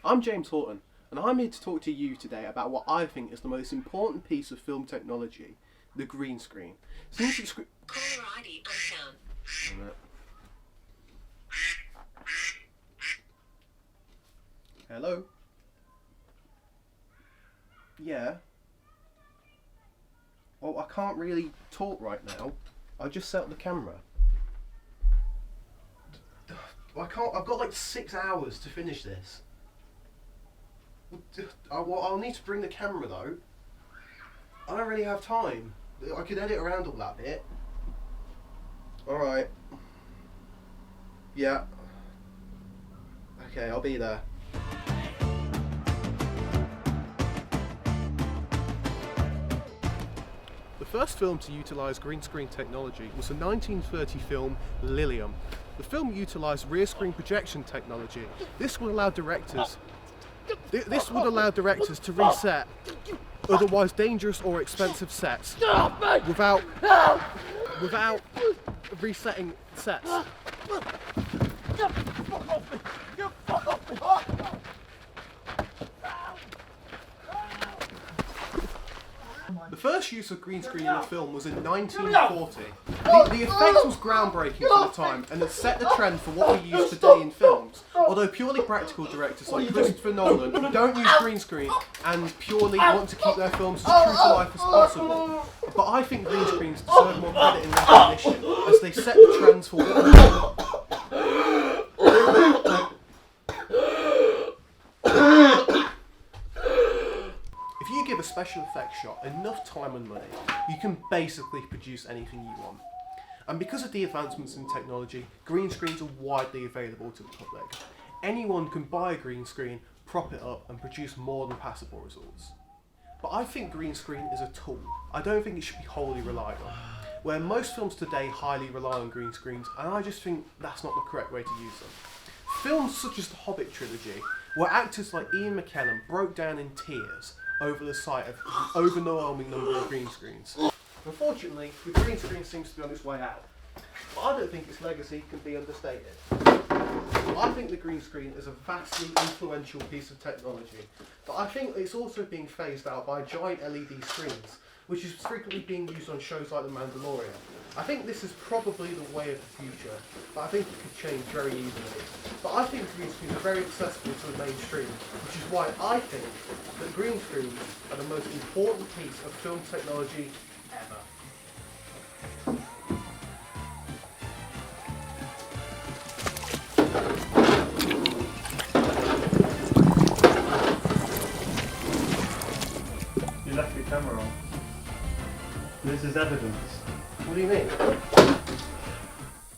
I'm James Horton, and I'm here to talk to you today about what I think is the most important piece of film technology, the green screen. Since it's Caller ID unknown. Hello? Yeah? Well, I can't really talk right now. I just set up the camera. I can't. I've got like 6 hours to finish this. I'll need to bring the camera though. I don't really have time. I could edit around all that bit. Alright. Yeah. Okay, I'll be there. The first film to utilise green screen technology was the 1930 film Lilium. The film utilised rear screen projection technology. This would allow directors to reset otherwise dangerous or expensive sets without resetting sets. The first use of green screen in a film was in 1940. The effect was groundbreaking for the time and it set the trend for what we use today in films. Although purely practical directors like Christopher Nolan don't use green screen and purely want to keep their films as true to life as possible. But I think green screens deserve more credit and recognition as they set the trends for what we do. If you give a special effects shot enough time and money, you can basically produce anything you want. And because of the advancements in technology, green screens are widely available to the public. Anyone can buy a green screen, prop it up and produce more than passable results. But I think green screen is a tool. I don't think it should be wholly relied on. Where most films today highly rely on green screens, and I just think that's not the correct way to use them. Films such as the Hobit trilogy, where actors like Ian McKellen broke down in tears over the sight of an overwhelming number of green screens. Unfortunately, the green screen seems to be on its way out. But I don't think its legacy can be understated. I think the green screen is a vastly influential piece of technology, but I think it's also being phased out by giant LED screens, which is frequently being used on shows like The Mandalorian. I think this is probably the way of the future, but I think it could change very easily. But I think green screens are very accessible to the mainstream, which is why I think that green screens are the most important piece of film technology ever. You left your camera on. This is evidence. What do you mean?